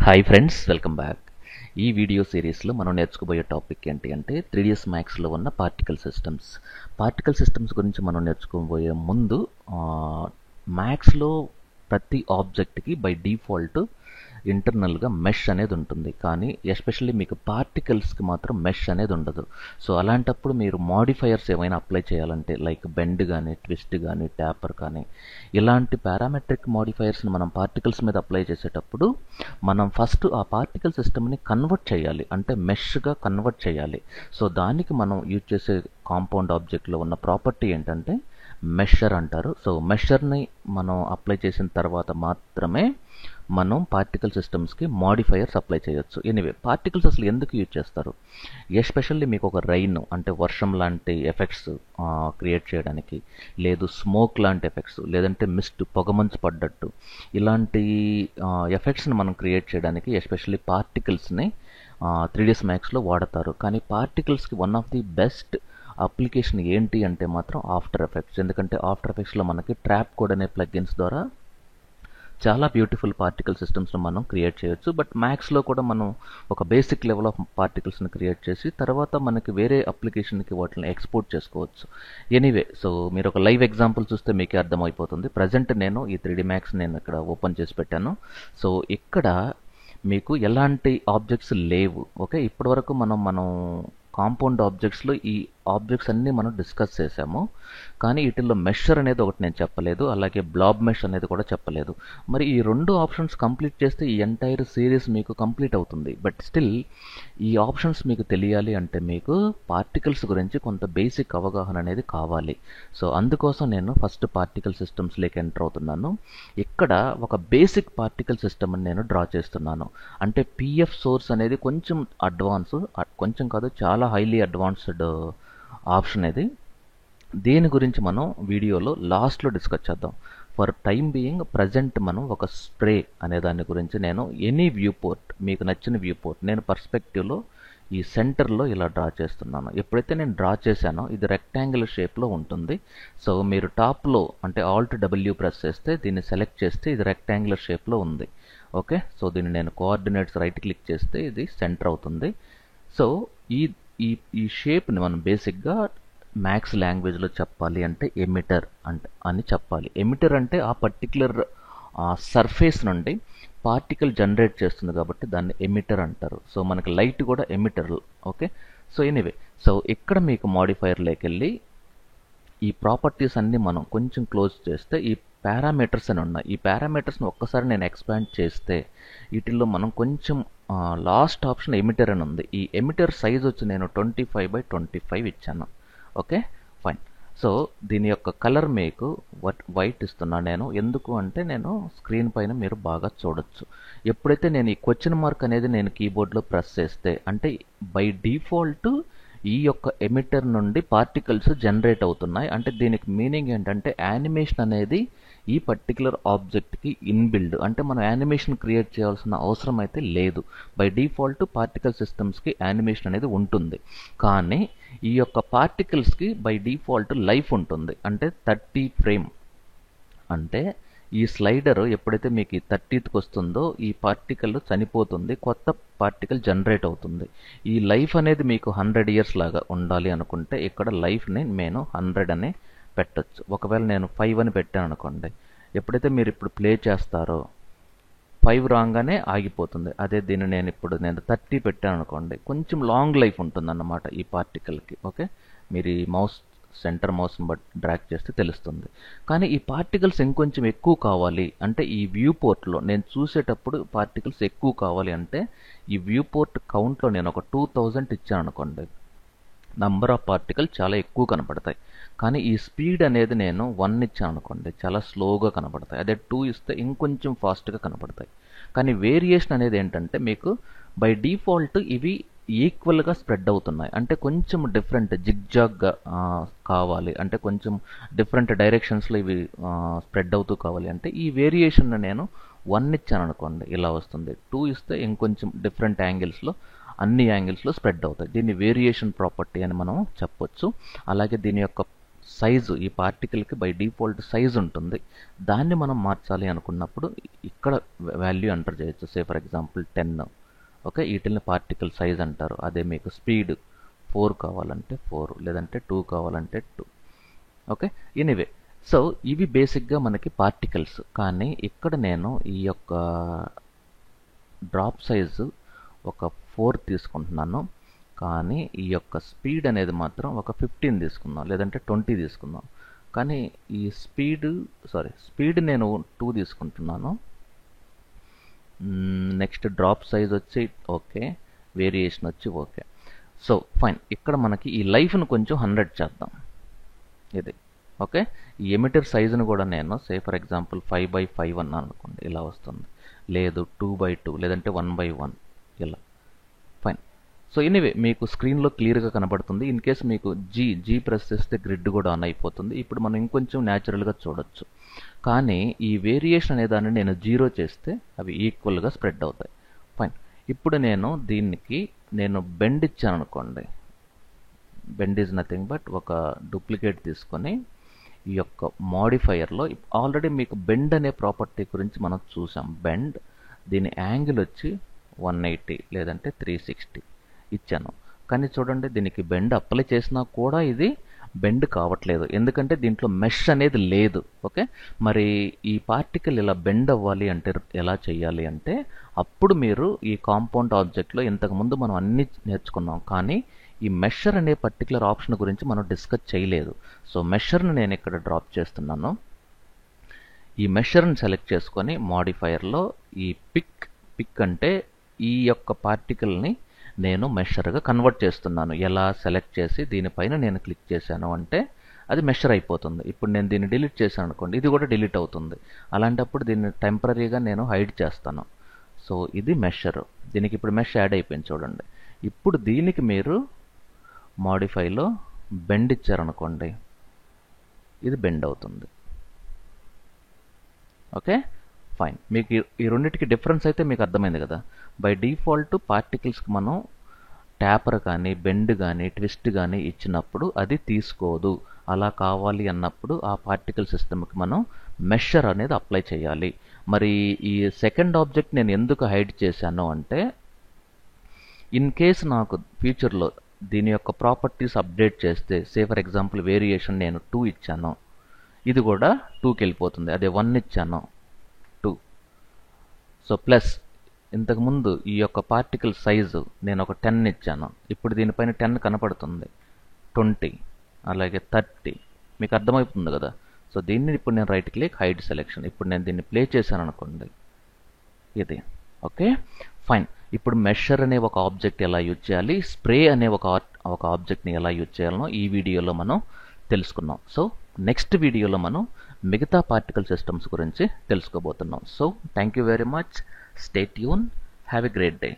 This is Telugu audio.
Hi friends, welcome back. ఈ వీడియో సిరీస్లో మనం నేర్చుకోబోయే టాపిక్ ఏంటి అంటే 3ds మ్యాథ్స్లో ఉన్న పార్టికల్ సిస్టమ్స్ గురించి మనం నేర్చుకోబోయే ముందు మ్యాథ్స్లో ప్రతి ఆబ్జెక్ట్కి బై డిఫాల్ట్ ఇంటర్నల్గా మెష్ అనేది ఉంటుంది, కానీ ఎస్పెషల్లీ మీకు పార్టికల్స్కి మాత్రం మెష్ అనేది ఉండదు. సో అలాంటప్పుడు మీరు మాడిఫైయర్స్ ఏమైనా అప్లై చేయాలంటే లైక్ బెండ్ కానీ, ట్విస్ట్ కానీ, ట్యాపర్ కానీ ఇలాంటి పారామెట్రిక్ మాడిఫైయర్స్ని మనం పార్టికల్స్ మీద అప్లై చేసేటప్పుడు మనం ఫస్ట్ ఆ పార్టికల్ సిస్టమ్ని కన్వర్ట్ చేయాలి, అంటే మెష్గా కన్వర్ట్ చేయాలి. సో దానికి మనం యూజ్ చేసే కాంపౌండ్ ఆబ్జెక్ట్లో ఉన్న ప్రాపర్టీ ఏంటంటే మెషర్ అంటారు. సో మెషర్ని మనం అప్లై చేసిన తర్వాత మాత్రమే మనం పార్టికల్ సిస్టమ్స్కి మాడిఫైయర్స్ అప్లై చేయొచ్చు. ఎనీవే, పార్టికల్స్ అసలు ఎందుకు యూజ్ చేస్తారు? ఎస్పెషల్లీ మీకు ఒక రైన్ అంటే వర్షం లాంటి ఎఫెక్ట్స్ క్రియేట్ చేయడానికి, లేదు స్మోక్ లాంటి ఎఫెక్ట్స్, లేదంటే మిస్ట్ పొగమంచు పడ్డట్టు ఇలాంటి ఎఫెక్ట్స్ని మనం క్రియేట్ చేయడానికి ఎస్పెషల్లీ పార్టికల్స్ని 3ds మ్యాథ్స్లో వాడతారు. కానీ పార్టికల్స్కి one of the best application ఏంటి అంటే మాత్రం ఆఫ్టర్ ఎఫెక్ట్స్. ఎందుకంటే ఆఫ్టర్ ఎఫెక్ట్స్లో మనకి ట్రాప్ కోడ్ అనే ప్లగ్ఇన్స్ ద్వారా చాలా బ్యూటిఫుల్ పార్టికల్ సిస్టమ్స్ని మనం క్రియేట్ చేయొచ్చు. బట్ మ్యాథ్స్లో కూడా మనం ఒక బేసిక్ లెవెల్ ఆఫ్ పార్టికల్స్ని క్రియేట్ చేసి తర్వాత మనకి వేరే అప్లికేషన్కి వాటిని ఎక్స్పోర్ట్ చేసుకోవచ్చు. ఎనీవే, సో మీరు ఒక లైవ్ ఎగ్జాంపుల్ చూస్తే మీకే అర్థమైపోతుంది. ప్రజెంట్ నేను ఈ 3D మ్యాథ్స్ నేను ఇక్కడ ఓపెన్ చేసి పెట్టాను. సో ఇక్కడ మీకు ఎలాంటి ఆబ్జెక్ట్స్ లేవు. ఓకే, ఇప్పటివరకు మనం కాంపౌండ్ ఆబ్జెక్ట్స్లో ఈ ఆబ్జెక్ట్స్ అన్నీ మనం డిస్కస్ చేసాము, కానీ వీటిల్లో మెషర్ అనేది ఒకటి నేను చెప్పలేదు, అలాగే బ్లాబ్ మెష్ అనేది కూడా చెప్పలేదు. మరి ఈ రెండు ఆప్షన్స్ కంప్లీట్ చేస్తే ఈ ఎంటైర్ సిరీస్ మీకు కంప్లీట్ అవుతుంది. బట్ స్టిల్ ఈ ఆప్షన్స్ మీకు తెలియాలి అంటే మీకు పార్టికల్స్ గురించి కొంత బేసిక్ అవగాహన అనేది కావాలి. సో అందుకోసం నేను ఫస్ట్ పార్టికల్ సిస్టమ్స్లోకి ఎంటర్ అవుతున్నాను. ఇక్కడ ఒక బేసిక్ పార్టికల్ సిస్టమ్ అని నేను డ్రా చేస్తున్నాను. అంటే పిఎఫ్ సోర్స్ అనేది కొంచెం అడ్వాన్స్, కొంచెం కాదు చాలా హైలీ అడ్వాన్స్డ్ ఆప్షన్ ఇది. దీని గురించి మనం వీడియోలో లాస్ట్లో డిస్కస్ చేద్దాం. ఫర్ టైం బీయింగ్ ప్రజెంట్ మనం ఒక స్ప్రే అనే దాని గురించి నేను ఎనీ వ్యూ పోర్ట్, మీకు నచ్చిన వ్యూ పోర్ట్ నేను పర్స్పెక్టివ్లో ఈ సెంటర్లో ఇలా డ్రా చేస్తున్నాను. ఎప్పుడైతే నేను డ్రా చేశానో ఇది రెక్టాంగిల్ షేప్లో ఉంటుంది. సో మీరు టాప్లో అంటే Alt W ప్రెస్ చేస్తే దీన్ని సెలెక్ట్ చేస్తే ఇది రెక్టాంగులర్ షేప్లో ఉంది. ఓకే, సో దీన్ని నేను కోఆర్డినేట్స్ రైట్ క్లిక్ చేస్తే ఇది సెంటర్ అవుతుంది. సో ఈ షేప్ని మనం బేసిక్గా మ్యాథ్స్ లాంగ్వేజ్లో చెప్పాలి అంటే ఎమిటర్ అని చెప్పాలి. ఎమిటర్ అంటే ఆ పర్టికులర్ సర్ఫేస్ నుండి పార్టికల్ జనరేట్ చేస్తుంది కాబట్టి దాన్ని ఎమిటర్ అంటారు. సో మనకి లైట్ కూడా emitter. Okay, so anyway, so ఇక్కడ మీకు మాడిఫైయర్లోకి వెళ్ళి ఈ ప్రాపర్టీస్ అన్నీ మనం కొంచెం క్లోజ్ చేస్తే ఈ పారామీటర్స్ అని ఉన్నాయి. ఈ పారామీటర్స్ని ఒక్కసారి నేను ఎక్స్పాండ్ చేస్తే వీటిల్లో మనం కొంచెం లాస్ట్ ఆప్షన్ ఎమిటర్ అని ఉంది. ఈ ఎమిటర్ సైజ్ వచ్చి నేను 25x25 ఇచ్చాను. Okay, fine. సో దీని యొక్క కలర్ మీకు వైట్ ఇస్తున్నాను నేను. ఎందుకు అంటే నేను స్క్రీన్ పైన మీరు బాగా చూడొచ్చు. ఎప్పుడైతే నేను ఈ క్వశ్చన్ మార్క్ అనేది నేను కీబోర్డ్లో ప్రెస్ చేస్తే అంటే బై డిఫాల్ట్ ఈ యొక్క ఎమిటర్ నుండి పార్టికల్స్ జనరేట్ అవుతున్నాయి. అంటే దీనికి మీనింగ్ ఏంటంటే యానిమేషన్ అనేది ఈ పర్టికులర్ ఆబ్జెక్ట్కి ఇన్బిల్డ్, అంటే మనం యానిమేషన్ క్రియేట్ చేయాల్సిన అవసరం అయితే లేదు. బై డిఫాల్ట్ పార్టికల్ సిస్టమ్స్కి యానిమేషన్ అనేది ఉంటుంది, కానీ ఈ యొక్క పార్టికల్స్కి బై డిఫాల్ట్ లైఫ్ ఉంటుంది. అంటే 30 ఫ్రేమ్, అంటే ఈ స్లైడర్ ఎప్పుడైతే మీకు ఈ 30th వస్తుందో ఈ పార్టికల్ చనిపోతుంది, కొత్త పార్టికల్ జనరేట్ అవుతుంది. ఈ లైఫ్ అనేది మీకు 100 years లాగా ఉండాలి అనుకుంటే ఇక్కడ లైఫ్ని నేను 100 అని పెట్టచ్చు. ఒకవేళ నేను 5 అని పెట్టాను అనుకోండి, ఎప్పుడైతే మీరు ఇప్పుడు ప్లే చేస్తారో 5 రాగానే ఆగిపోతుంది. అదే దీన్ని నేను 30 పెట్టాను అనుకోండి, కొంచెం లాంగ్ లైఫ్ ఉంటుందన్నమాట ఈ పార్టికల్కి. ఓకే, మీరు ఈ సెంటర్ మౌస్ని బట్టి డ్రాగ్ చేస్తే తెలుస్తుంది. కానీ ఈ పార్టికల్స్ ఇంకొంచెం ఎక్కువ కావాలి అంటే ఈ వ్యూ పోర్ట్లో నేను చూసేటప్పుడు పార్టికల్స్ ఎక్కువ కావాలి అంటే ఈ వ్యూ పోర్ట్ కౌంట్లో నేను ఒక 2000 ఇచ్చాను అనుకోండి, నంబర్ ఆఫ్ పార్టికల్ చాలా ఎక్కువ కనపడతాయి. కానీ ఈ స్పీడ్ అనేది నేను 1 ఇచ్చాను అనుకోండి, చాలా స్లోగా కనపడతాయి. అదే 2 ఇస్తే ఇంకొంచెం ఫాస్ట్గా కనపడతాయి. కానీ వేరియేషన్ అనేది ఏంటంటే మీకు బై డిఫాల్ట్ ఇవి ఈక్వల్గా స్ప్రెడ్ అవుతున్నాయి. అంటే కొంచెం డిఫరెంట్ జిగ్జాగ్గా కావాలి అంటే కొంచెం డిఫరెంట్ డైరెక్షన్స్లో ఇవి స్ప్రెడ్ అవుతూ కావాలి అంటే ఈ వేరియేషన్ నేను 1 ఇచ్చాను అనుకోండి, ఇలా వస్తుంది. 2 ఇస్తే ఇంకొంచెం డిఫరెంట్ యాంగిల్స్లో అన్ని యాంగిల్స్లో స్ప్రెడ్ అవుతాయి. దీన్ని వేరియేషన్ ప్రాపర్టీ అని మనం చెప్పొచ్చు. అలాగే దీని యొక్క సైజు, ఈ పార్టికల్కి బై డిఫాల్ట్ సైజు ఉంటుంది. దాన్ని మనం మార్చాలి అనుకున్నప్పుడు ఇక్కడ వాల్యూ ఎంటర్ చేయొచ్చు. Say for example 10. ఓకే, వీటిని పార్టికల్ సైజ్ అంటారు. అదే మీకు స్పీడ్ 4 కావాలంటే 4, లేదంటే 2 కావాలంటే 2. ఓకే, ఎనీవే, సో ఇవి బేసిక్గా మనకి పార్టికల్స్. కానీ ఇక్కడ నేను ఈ యొక్క డ్రాప్ సైజు ఒక 4 తీసుకుంటున్నాను. కానీ ఈ యొక్క స్పీడ్ అనేది మాత్రం ఒక 15 తీసుకుందాం, లేదంటే 20 తీసుకుందాం. కానీ ఈ స్పీడ్ నేను 2 తీసుకుంటున్నాను. నెక్స్ట్ డ్రాప్ సైజ్ వచ్చి ఓకే, వేరియేషన్ వచ్చి ఓకే. సో ఫైన్, ఇక్కడ మనకి ఈ లైఫ్ను కొంచెం 100 చేద్దాం. ఇది ఓకే. ఈ ఎమిటర్ సైజును కూడా నేను సే ఫర్ ఎగ్జాంపుల్ 5/5 అన్నాను అనుకోండి, ఇలా వస్తుంది. లేదు 2/2, లేదంటే 1/1 ఇలా. ఫైన్. సో ఎనీవే మీకు స్క్రీన్లో క్లియర్గా కనబడుతుంది. ఇన్ కేస్ మీకు జీ ప్రెస్ చేస్తే గ్రిడ్ కూడా ఆన్ అయిపోతుంది. ఇప్పుడు మనం ఇంకొంచెం న్యాచురల్గా చూడొచ్చు. కానీ ఈ వేరియేషన్ అనే దాన్ని నేను 0 చేస్తే అవి ఈక్వల్గా స్ప్రెడ్ అవుతాయి. ఫైన్. ఇప్పుడు దీనికి నేను బెండ్ ఇచ్చాను అనుకోండి. బెండ్ ఈజ్ నథింగ్ బట్ ఒక డూప్లికేట్ తీసుకొని ఈ యొక్క మాడిఫైయర్లో ఆల్రెడీ మీకు బెండ్ అనే ప్రాపర్టీ గురించి మనం చూసాం. బెండ్, దీని యాంగిల్ వచ్చి 180 లేదంటే 360 ఇచ్చాను. కానీ చూడండి, దీనికి బెండ్ అప్లై చేసినా కూడా ఇది బెండ్ కావట్లేదు, ఎందుకంటే దీంట్లో మెష్ అనేది లేదు. ఓకే, మరి ఈ పార్టికల్ ఇలా బెండ్ అవ్వాలి అంటే ఎలా చేయాలి అంటే, అప్పుడు మీరు ఈ కాంపౌండ్ ఆబ్జెక్ట్లో ఇంతకుముందు మనం అన్ని నేర్చుకున్నాం, కానీ ఈ మెషర్ అనే పర్టికులర్ ఆప్షన్ గురించి మనం డిస్కస్ చేయలేదు. సో మెషర్ని నేను ఇక్కడ డ్రాప్ చేస్తున్నాను. ఈ మెషర్ని సెలెక్ట్ చేసుకొని మాడిఫైయర్లో ఈ పిక్ అంటే ఈ యొక్క పార్టికల్ని నేను మెషర్గా కన్వర్ట్ చేస్తున్నాను. ఎలా సెలెక్ట్ చేసి దీనిపైన నేను క్లిక్ చేశాను అంటే అది మెషర్ అయిపోతుంది. ఇప్పుడు నేను దీన్ని డిలీట్ చేశాను అనుకోండి, ఇది కూడా డిలీట్ అవుతుంది. అలాంటప్పుడు దీన్ని టెంపరీగా నేను హైడ్ చేస్తాను. సో ఇది మెషర్. దీనికి ఇప్పుడు మెష్ యాడ్ అయిపోయింది చూడండి. ఇప్పుడు దీనికి మీరు మాడిఫైలో బెండ్ ఇచ్చారనుకోండి, ఇది బెండ్ అవుతుంది. Okay fine. మీకు ఈ రెండింటికి డిఫరెన్స్ అయితే మీకు అర్థమైంది కదా. బై డిఫాల్ట్ పార్టికల్స్కి మనం ట్యాపర్ కానీ బెండ్ కానీ ట్విస్ట్ కానీ ఇచ్చినప్పుడు అది తీసుకోదు. అలా కావాలి అన్నప్పుడు ఆ పార్టికల్ సిస్టమ్కి మనం మెషర్ అనేది అప్లై చేయాలి. మరి ఈ సెకండ్ ఆబ్జెక్ట్ నేను ఎందుకు హైడ్ చేశాను అంటే, ఇన్ కేస్ నాకు ఫ్యూచర్లో దీని యొక్క ప్రాపర్టీస్ అప్డేట్ చేస్తే, సే ఫర్ ఎగ్జాంపుల్ వేరియేషన్ నేను 2 ఇచ్చాను, ఇది కూడా 2కి వెళ్ళిపోతుంది. అదే 1 ఇచ్చాను 2. సో ప్లస్ ఇంతకుముందు ఈ యొక్క పార్టికల్ సైజు నేను ఒక 10 ఇచ్చాను, ఇప్పుడు దీనిపైన 10 కనపడుతుంది, 20 అలాగే 30. మీకు అర్థమవుతుంది కదా. సో దీన్ని ఇప్పుడు నేను రైట్ క్లిక్ హైడ్ సెలెక్షన్, ఇప్పుడు నేను దీన్ని ప్లే చేశాను అనుకోండి, ఇది ఓకే ఫైన్. ఇప్పుడు మెషర్ అనే ఒక ఆబ్జెక్ట్ ఎలా యూజ్ చేయాలి, స్ప్రే అనే ఒక ఆబ్జెక్ట్ని ఎలా యూజ్ చేయాలనో ఈ వీడియోలో మనం తెలుసుకున్నాం. సో నెక్స్ట్ వీడియోలో మనం మిగతా పార్టికల్ సిస్టమ్స్ గురించి తెలుసుకోబోతున్నాం. So thank you very much. Stay tune. Have a great day.